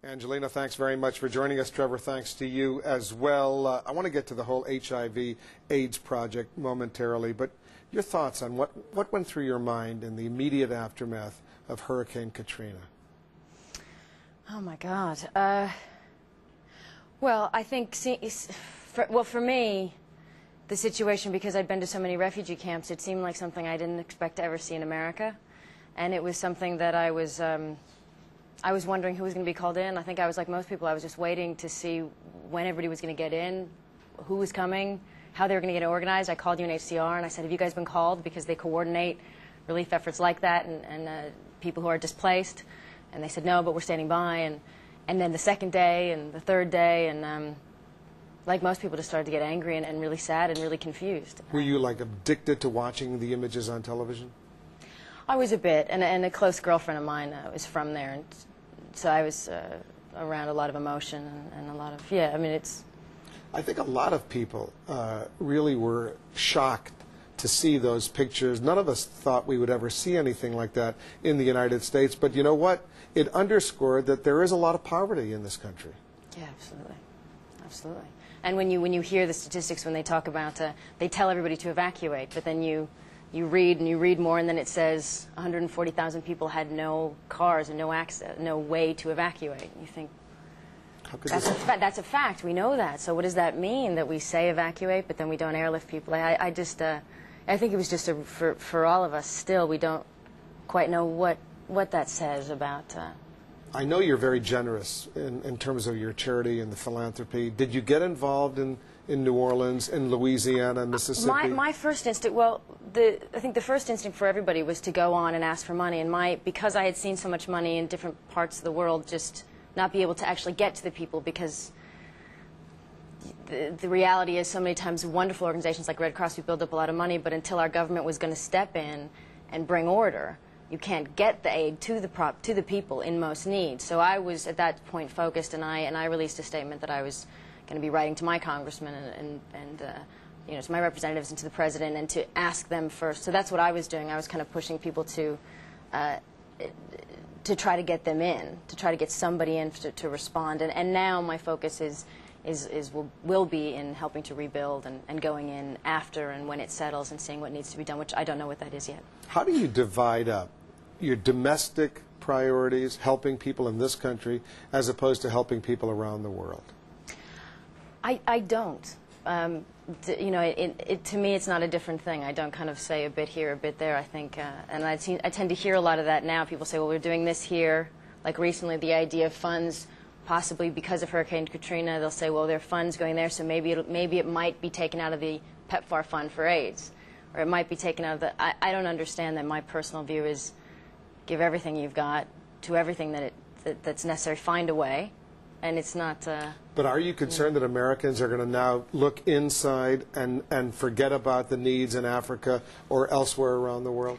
Angelina, thanks very much for joining us. Trevor, thanks to you as well. I want to get to the whole HIV/AIDS project momentarily, but your thoughts on what went through your mind in the immediate aftermath of Hurricane Katrina? Oh my God. Well, I think, for me, the situation, because I'd been to so many refugee camps, it seemed like something I didn't expect to ever see in America, and it was something that I was wondering who was going to be called in. I think I was like most people. I was just waiting to see when everybody was going to get in, who was coming, how they were going to get organized. I called UNHCR and I said, have you guys been called? Because they coordinate relief efforts like that and people who are displaced. And they said, no, but we're standing by. And then the second day and the third day, and like most people, just started to get angry and really sad and really confused. Were you like addicted to watching the images on television? I was a bit, and a close girlfriend of mine was from there, and so I was around a lot of emotion and a lot of, yeah, I mean, it's... I think a lot of people really were shocked to see those pictures. None of us thought we would ever see anything like that in the United States, but you know what? It underscored that there is a lot of poverty in this country. Yeah, absolutely. Absolutely. And when you hear the statistics, when they talk about, they tell everybody to evacuate, but then you read and you read more, and then it says 140,000 people had no cars and no access, no way to evacuate. You think, that's a fact. We know that. So what does that mean, that we say evacuate, but then we don't airlift people? I think it was just for all of us. Still, we don't quite know what that says about. I know you're very generous in terms of your charity and the philanthropy. Did you get involved in New Orleans, in Louisiana, Mississippi? My first instinct, well, I think the first instinct for everybody was to go on and ask for money. And because I had seen so much money in different parts of the world, just not be able to actually get to the people, because the reality is so many times wonderful organizations like Red Cross, we build up a lot of money, but until our government was going to step in and bring order, you can't get the aid to the people in most need. So I was at that point focused, and I released a statement that I was going to be writing to my congressman and you know, to my representatives and to the president, and to ask them first. So that's what I was doing. I was kind of pushing people to try to get them in, to try to get somebody in to respond. And now my focus will be in helping to rebuild and going in after and when it settles and seeing what needs to be done, which I don't know what that is yet. How do you divide up your domestic priorities, helping people in this country, as opposed to helping people around the world? I don't. You know, to me, it's not a different thing. I don't kind of say a bit here, a bit there. I think, and I tend to hear a lot of that now. People say, well, we're doing this here. Like recently, the idea of funds, possibly because of Hurricane Katrina, they'll say, well, there are funds going there, so maybe it might be taken out of the PEPFAR fund for AIDS, or it might be taken out of the... I don't understand that. My personal view is give everything you've got to everything that's necessary. Find a way. And it's not... but are you concerned that Americans are going to now look inside and forget about the needs in Africa or elsewhere around the world?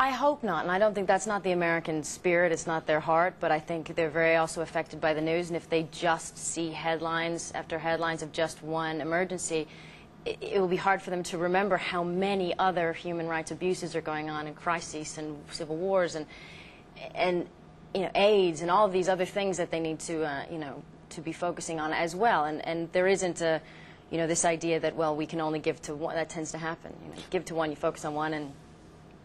I hope not, and I don't think that's not the American spirit. It's not their heart, but I think they're very also affected by the news, and if they just see headlines after headlines of just one emergency, it will be hard for them to remember how many other human rights abuses are going on, and crises and civil wars and you know, AIDS and all of these other things that they need to, you know, to be focusing on as well. And there isn't a, you know, this idea that, well, we can only give to one. That tends to happen. You know, you give to one, you focus on one, and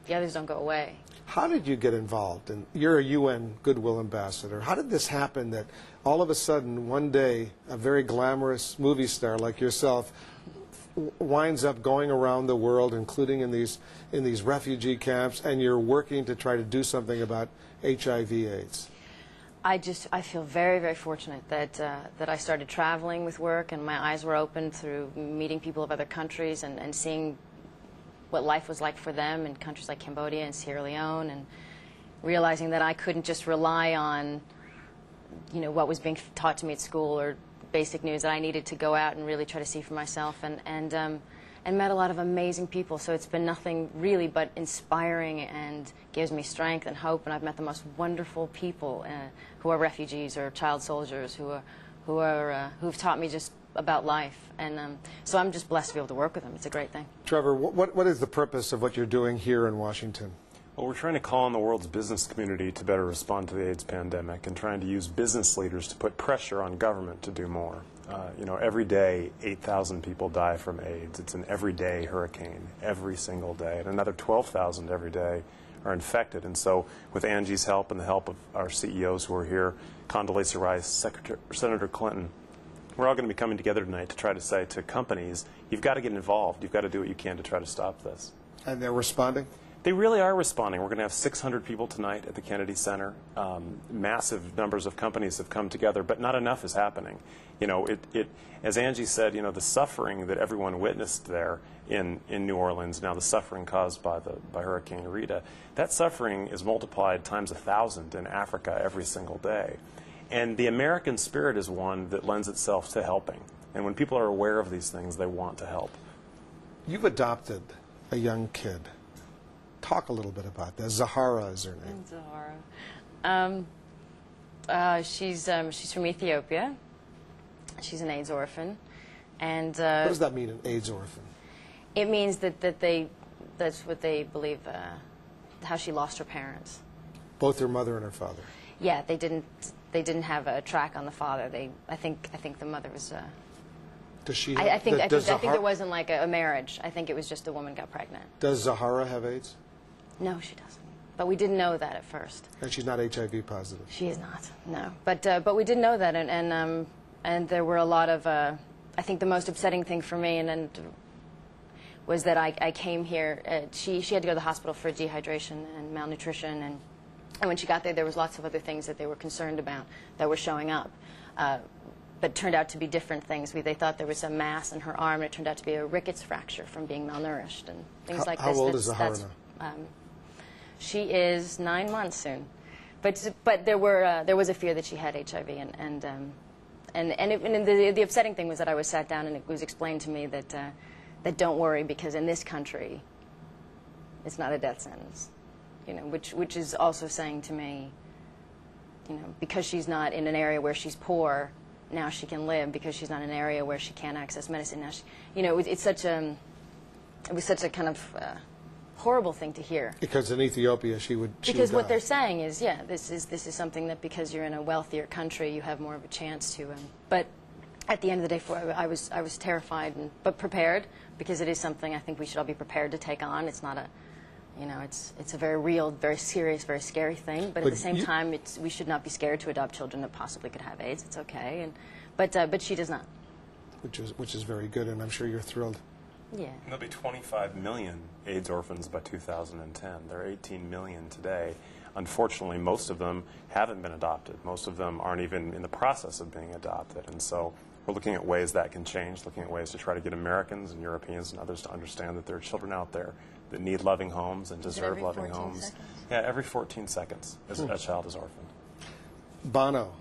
the others don't go away. How did you get involved? And you're a UN Goodwill Ambassador. How did this happen that all of a sudden, one day, a very glamorous movie star like yourself winds up going around the world, including in these refugee camps, and you're working to try to do something about HIV/AIDS? I feel very, very fortunate that I started traveling with work, and my eyes were opened through meeting people of other countries and seeing what life was like for them in countries like Cambodia and Sierra Leone, and realizing that I couldn't just rely on, you know, what was being taught to me at school or basic news, that I needed to go out and really try to see for myself, and met a lot of amazing people. So it's been nothing really but inspiring and gives me strength and hope, and I've met the most wonderful people who are refugees or child soldiers who've taught me just about life, and so I'm just blessed to be able to work with them. It's a great thing. Trevor, what is the purpose of what you're doing here in Washington? Well, we're trying to call on the world's business community to better respond to the AIDS pandemic and trying to use business leaders to put pressure on government to do more. You know, every day, 8,000 people die from AIDS. It's an everyday hurricane, every single day. And another 12,000 every day are infected. And so with Angie's help and the help of our CEOs who are here, Condoleezza Rice, Senator Clinton, we're all going to be coming together tonight to try to say to companies, you've got to get involved. You've got to do what you can to try to stop this. And they're responding? They really are responding. We're going to have 600 people tonight at the Kennedy Center. Massive numbers of companies have come together, but not enough is happening. You know, as Angie said, you know, the suffering that everyone witnessed there in New Orleans, now the suffering caused by Hurricane Rita, that suffering is multiplied times 1,000 in Africa every single day. And the American spirit is one that lends itself to helping. And when people are aware of these things, they want to help. You've adopted a young kid. Talk a little bit about that. Zahara is her name. Zahara. She's from Ethiopia. She's an AIDS orphan. And what does that mean, an AIDS orphan? It means that's what they believe, how she lost her parents. Both her mother and her father. Yeah, they didn't have a track on the father. I think the mother was. Does she? I think there wasn't like a marriage. I think it was just the woman got pregnant. Does Zahara have AIDS? No, she doesn't. But we didn't know that at first. And she's not HIV positive. She is not. No. But we didn't know that, and there were a lot of. I think the most upsetting thing for me and was that I came here. She had to go to the hospital for dehydration and malnutrition, and when she got there was lots of other things that they were concerned about that were showing up. But turned out to be different things. They thought there was a mass in her arm, and it turned out to be a rickets fracture from being malnourished and things like this. How old is Zahara now? She is 9 months soon, but there was a fear that she had HIV, and the upsetting thing was that I was sat down and it was explained to me that don't worry, because in this country, it's not a death sentence, you know, which is also saying to me, you know, because she's not in an area where she's poor, now she can live. Because she's not in an area where she can't access medicine, now she, you know, it was such a kind of horrible thing to hear. Because in Ethiopia she would what they're saying is, yeah, this is something that because you're in a wealthier country, you have more of a chance to. But at the end of the day, I was terrified but prepared, because it is something I think we should all be prepared to take on. It's not a, you know, it's a very real, very serious, very scary thing. But at the same time, we should not be scared to adopt children that possibly could have AIDS. It's okay, but she does not. Which is very good, and I'm sure you're thrilled. Yeah. And there'll be 25 million AIDS orphans by 2010. There are 18 million today. Unfortunately, most of them haven't been adopted. Most of them aren't even in the process of being adopted. And so we're looking at ways that can change, looking at ways to try to get Americans and Europeans and others to understand that there are children out there that need loving homes and deserve loving homes. Seconds? Yeah, every 14 seconds a child is orphaned. Bono,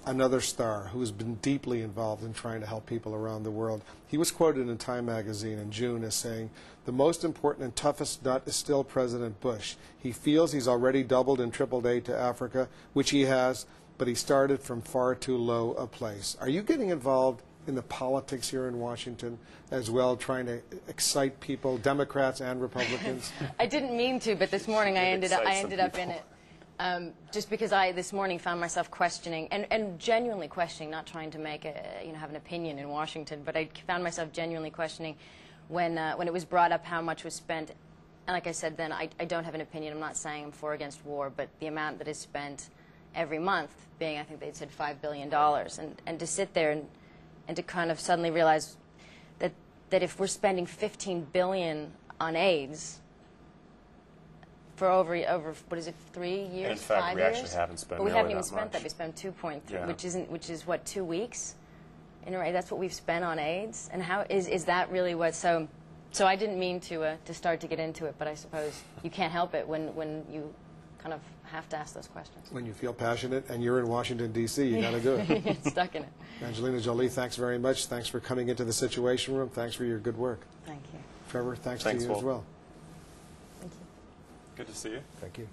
another star who has been deeply involved in trying to help people around the world. He was quoted in Time magazine in June as saying, "The most important and toughest nut is still President Bush. He feels he's already doubled and tripled aid to Africa, which he has, but he started from far too low a place." Are you getting involved in the politics here in Washington as well, trying to excite people, Democrats and Republicans? I didn't mean to, but this morning I ended up in it. Just because I this morning found myself questioning and genuinely questioning, not trying to make have an opinion in Washington, but I found myself genuinely questioning when it was brought up how much was spent. And like I said then, I don't have an opinion. I'm not saying I'm for or against war, but the amount that is spent every month being, I think they said $5 billion, and to sit there and to kind of suddenly realize that if we're spending $15 billion on AIDS for over what is it, 3 years, in fact, 5 we years? actually haven't spent but we nearly haven't even that spent much. that. We spent 2.3, Yeah. which is what, 2 weeks? In a way, that's what we've spent on AIDS. And how is that really what? So I didn't mean to start to get into it, but I suppose you can't help it when you kind of have to ask those questions. When you feel passionate and you're in Washington, D.C., you got to do it. You get stuck in it. Angelina Jolie, thanks very much. Thanks for coming into the Situation Room. Thanks for your good work. Thank you. Trevor, thanks to you Walt. as well. Thank you. Good to see you. Thank you.